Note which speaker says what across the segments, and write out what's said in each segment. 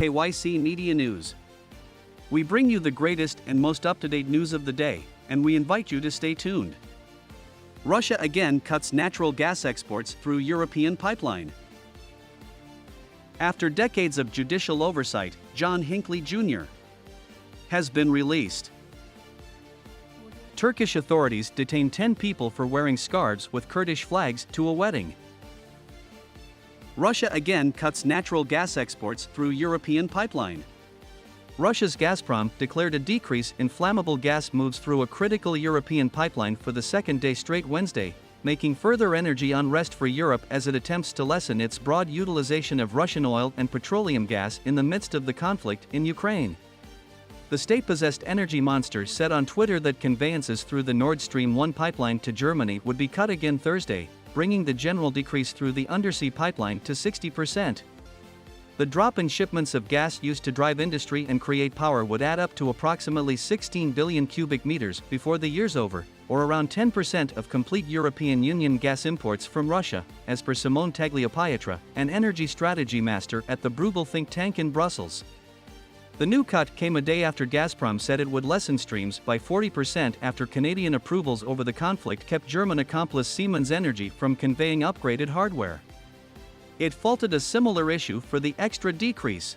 Speaker 1: KYC Media News. We bring you the greatest and most up-to-date news of the day, and we invite you to stay tuned. Russia again cuts natural gas exports through European pipeline. After decades of judicial oversight, John Hinkley Jr. has been released. Turkish authorities detain 10 people for wearing scarves with Kurdish flags to a wedding. Russia again cuts natural gas exports through European pipeline. Russia's Gazprom declared a decrease in flammable gas moves through a critical European pipeline for the second day straight Wednesday, making further energy unrest for Europe as it attempts to lessen its broad utilization of Russian oil and petroleum gas in the midst of the conflict in Ukraine. The state-possessed energy monster said on Twitter that conveyances through the Nord Stream 1 pipeline to Germany would be cut again Thursday, bringing the general decrease through the undersea pipeline to 60%. The drop in shipments of gas used to drive industry and create power would add up to approximately 16 billion cubic meters before the year's over, or around 10% of complete European Union gas imports from Russia, as per Simone Tagliapietra, an energy strategy master at the Bruegel think tank in Brussels. The new cut came a day after Gazprom said it would lessen streams by 40% after Canadian approvals over the conflict kept German accomplice Siemens Energy from conveying upgraded hardware. It faulted a similar issue for the extra decrease.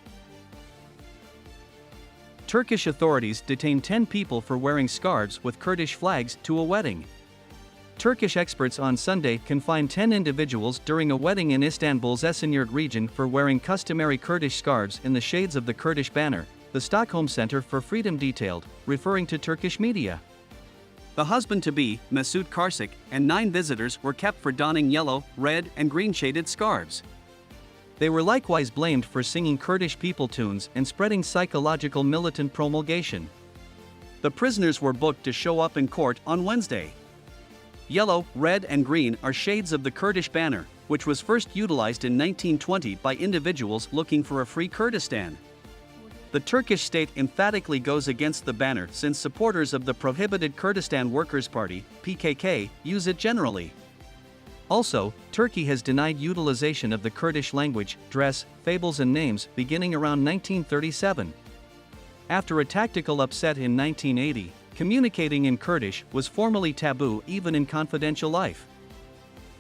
Speaker 1: Turkish authorities detained 10 people for wearing scarves with Kurdish flags to a wedding. Turkish experts on Sunday confined 10 individuals during a wedding in Istanbul's Esenyurt region for wearing customary Kurdish scarves in the shades of the Kurdish banner, the Stockholm Center for Freedom detailed, referring to Turkish media. The husband-to-be, Mesut Karsik, and 9 visitors were kept for donning yellow, red, and green-shaded scarves. They were likewise blamed for singing Kurdish people tunes and spreading psychological militant promulgation. The prisoners were booked to show up in court on Wednesday. Yellow, red, and green are shades of the Kurdish banner, which was first utilized in 1920 by individuals looking for a free Kurdistan. The Turkish state emphatically goes against the banner since supporters of the prohibited Kurdistan Workers' Party, PKK, use it generally. Also, Turkey has denied utilization of the Kurdish language, dress, fables and names beginning around 1937. After a tactical upset in 1980, communicating in Kurdish was formally taboo even in confidential life.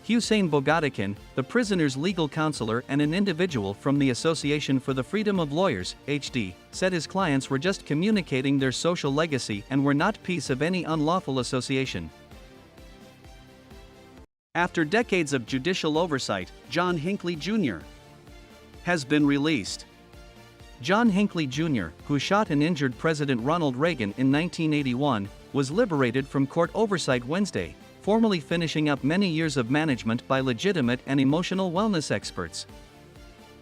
Speaker 1: Hüseyin Bogadakin, the prisoner's legal counselor and an individual from the Association for the Freedom of Lawyers, HD, said his clients were just communicating their social legacy and were not piece of any unlawful association. After decades of judicial oversight, John Hinkley Jr. has been released. John Hinkley Jr., who shot and injured President Ronald Reagan in 1981, was liberated from court oversight Wednesday, formally finishing up many years of management by legitimate and emotional wellness experts.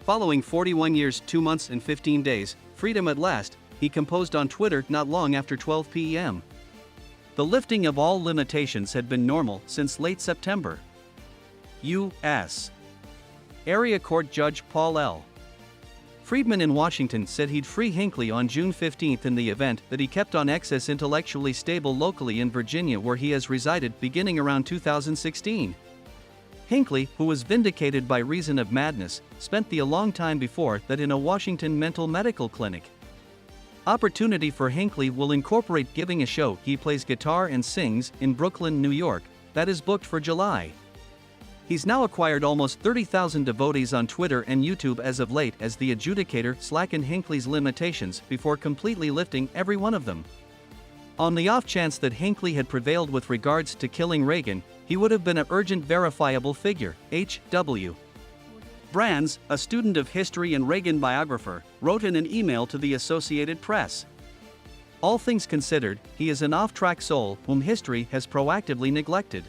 Speaker 1: Following 41 years, 2 months and 15 days, freedom at last, he composed on Twitter not long after 12 p.m. The lifting of all limitations had been normal since late September. U.S. Area Court Judge Paul L. Friedman in Washington said he'd free Hinkley on June 15 in the event that he kept on X as intellectually stable locally in Virginia where he has resided beginning around 2016. Hinkley, who was vindicated by reason of madness, spent a long time before that in a Washington mental medical clinic. Opportunity for Hinkley will incorporate giving a show he plays guitar and sings in Brooklyn, New York, that is booked for July. He's now acquired almost 30,000 devotees on Twitter and YouTube as of late as the adjudicator slackened Hinkley's limitations before completely lifting every one of them. On the off chance that Hinkley had prevailed with regards to killing Reagan, he would have been an urgent verifiable figure. H.W. Brands, a student of history and Reagan biographer, wrote in an email to the Associated Press. All things considered, he is an off-track soul whom history has proactively neglected.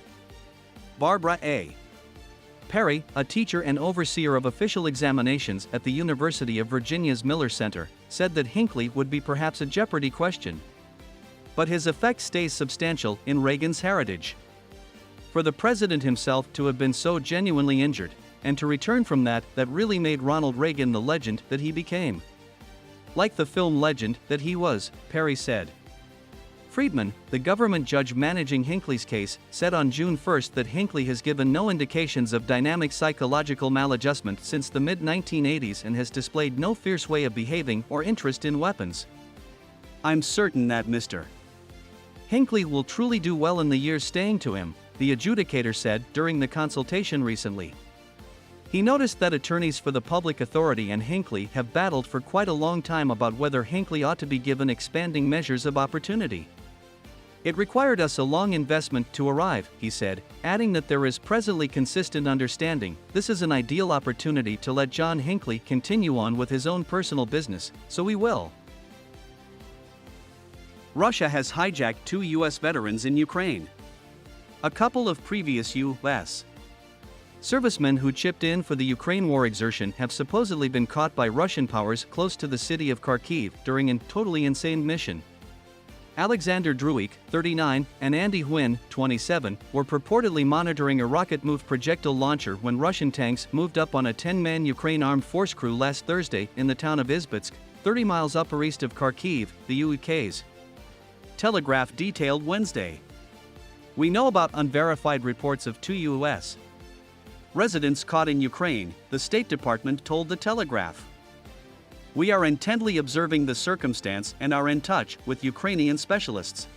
Speaker 1: Barbara A. Perry, a teacher and overseer of official examinations at the University of Virginia's Miller Center, said that Hinkley would be perhaps a jeopardy question. But his effect stays substantial in Reagan's heritage. For the president himself to have been so genuinely injured, and to return from that really made Ronald Reagan the legend that he became. Like the film legend that he was, Perry said. Friedman, the government judge managing Hinkley's case, said on June 1 that Hinkley has given no indications of dynamic psychological maladjustment since the mid-1980s and has displayed no fierce way of behaving or interest in weapons. "I'm certain that Mr. Hinkley will truly do well in the years staying to him," the adjudicator said during the consultation recently. He noticed that attorneys for the public authority and Hinkley have battled for quite a long time about whether Hinkley ought to be given expanding measures of opportunity. "It required us a long investment to arrive," he said, adding that there is presently consistent understanding. "This is an ideal opportunity to let John Hinkley continue on with his own personal business, so we will." Russia has hijacked 2 U.S. veterans in Ukraine. A couple of previous U.S. servicemen who chipped in for the Ukraine war exertion have supposedly been caught by Russian powers close to the city of Kharkiv during a totally insane mission. Alexander Druik, 39, and Andy Huyn, 27, were purportedly monitoring a rocket-motive projectile launcher when Russian tanks moved up on a 10-man Ukraine armed force crew last Thursday in the town of Izbitsk, 30 miles upper east of Kharkiv, the UK's Telegraph detailed Wednesday. "We know about unverified reports of 2 U.S. residents caught in Ukraine," the State Department told the Telegraph. "We are intently observing the circumstance and are in touch with Ukrainian specialists.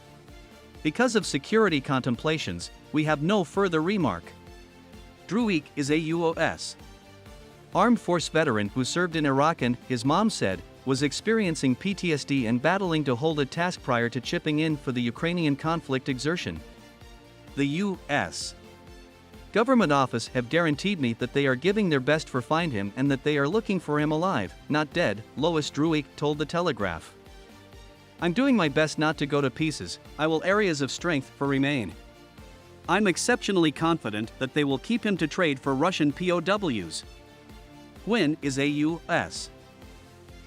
Speaker 1: Because of security contemplations, we have no further remark." Druik is a U.S. Armed Force veteran who served in Iraq and, his mom said, was experiencing PTSD and battling to hold a task prior to chipping in for the Ukrainian conflict exertion. "The U.S. government office have guaranteed me that they are giving their best for find him and that they are looking for him alive, not dead," Lois Druik told the Telegraph. "I'm doing my best not to go to pieces. I will areas of strength for remain. I'm exceptionally confident that they will keep him to trade for Russian POWs." Huyn is a U.S.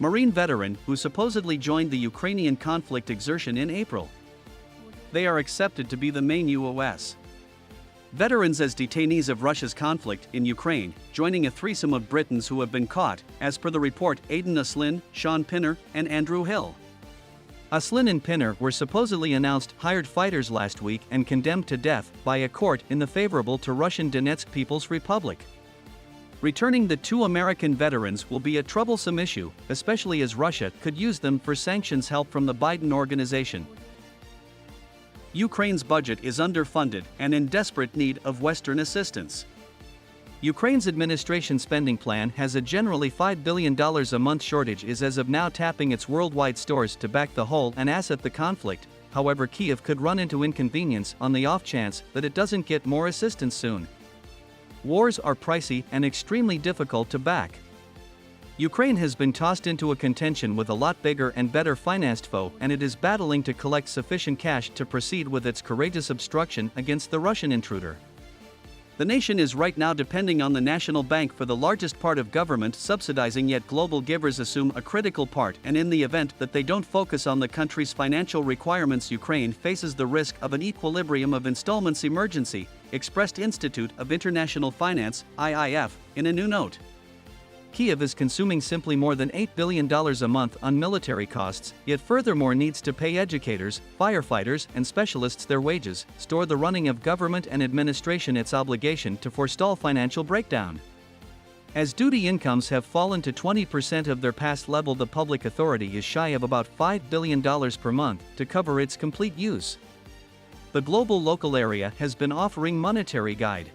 Speaker 1: Marine veteran who supposedly joined the Ukrainian conflict exertion in April. They are accepted to be the main U.S. veterans as detainees of Russia's conflict in Ukraine, joining a threesome of Britons who have been caught, as per the report. Aidan Aslin, Sean Pinner, and Andrew Hill. Aslin and Pinner were supposedly announced hired fighters last week and condemned to death by a court in the favorable to Russian Donetsk People's Republic. Returning the 2 American veterans will be a troublesome issue, especially as Russia could use them for sanctions help from the Biden organization. Ukraine's budget is underfunded and in desperate need of Western assistance. Ukraine's administration spending plan has a generally $5 billion a month shortage is as of now tapping its worldwide stores to back the whole and asset the conflict. However, Kyiv could run into inconvenience on the off chance that it doesn't get more assistance soon. Wars are pricey and extremely difficult to back. Ukraine has been tossed into a contention with a lot bigger and better financed foe, and it is battling to collect sufficient cash to proceed with its courageous obstruction against the Russian intruder. The nation is right now depending on the national bank for the largest part of government subsidizing, yet global givers assume a critical part, and in the event that they don't focus on the country's financial requirements, Ukraine faces the risk of an equilibrium of installments emergency, expressed Institute of International Finance, IIF, in a new note. Kyiv is consuming simply more than $8 billion a month on military costs, yet furthermore needs to pay educators, firefighters, and specialists their wages, store the running of government and administration its obligation to forestall financial breakdown. As duty incomes have fallen to 20% of their past level, the public authority is shy of about $5 billion per month to cover its complete use. The global local area has been offering monetary guide.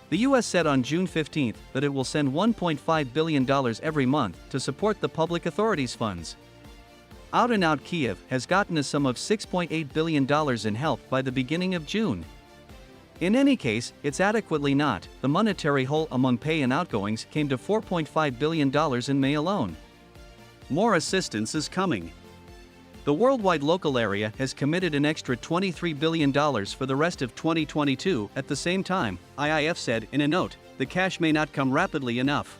Speaker 1: The U.S. said on June 15 that it will send $1.5 billion every month to support the public authorities' funds. Out-and-out Kyiv has gotten a sum of $6.8 billion in help by the beginning of June. In any case, it's adequately not. The monetary hole among pay and outgoings came to $4.5 billion in May alone. More assistance is coming. The worldwide local area has committed an extra $23 billion for the rest of 2022. At the same time, IIF said in a note, the cash may not come rapidly enough.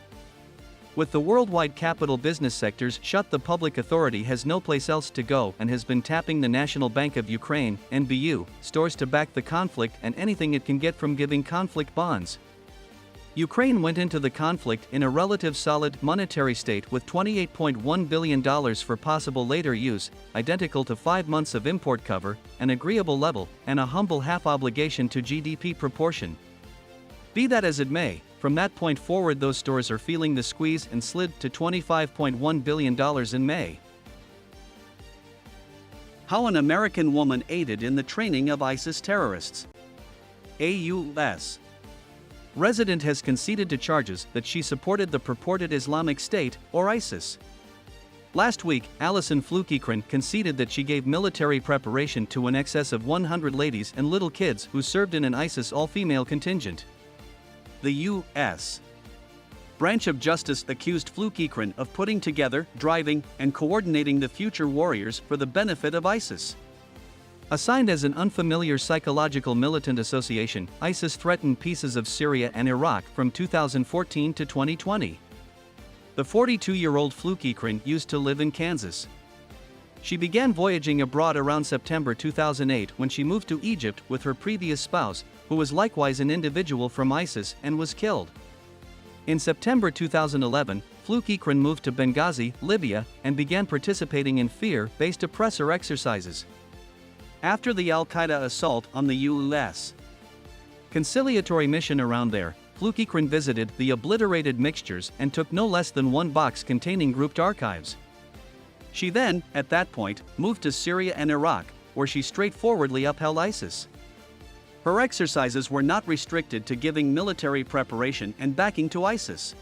Speaker 1: With the worldwide capital business sectors shut, the public authority has no place else to go and has been tapping the National Bank of Ukraine, NBU, stores to back the conflict and anything it can get from giving conflict bonds. Ukraine went into the conflict in a relative solid monetary state with $28.1 billion for possible later use, identical to 5 months of import cover, an agreeable level, and a humble half obligation to GDP proportion. Be that as it may, from that point forward those stores are feeling the squeeze and slid to $25.1 billion in May. How an American woman aided in the training of ISIS terrorists. A U.S. resident has conceded to charges that she supported the purported Islamic State, or ISIS. Last week, Alison Flukikrin conceded that she gave military preparation to an excess of 100 ladies and little kids who served in an ISIS all-female contingent. The U.S. branch of justice accused Flukikrin of putting together, driving, and coordinating the future warriors for the benefit of ISIS. Assigned as an unfamiliar psychological militant association, ISIS threatened pieces of Syria and Iraq from 2014 to 2020. The 42-year-old Flukikrin used to live in Kansas. She began voyaging abroad around September 2008 when she moved to Egypt with her previous spouse, who was likewise an individual from ISIS and was killed. In September 2011, Flukikrin moved to Benghazi, Libya, and began participating in fear-based oppressor exercises. After the al-Qaeda assault on the U.S. conciliatory mission around there, Flukikrin visited the obliterated mixtures and took no less than one box containing grouped archives. She then, at that point, moved to Syria and Iraq, where she straightforwardly upheld ISIS. Her exercises were not restricted to giving military preparation and backing to ISIS.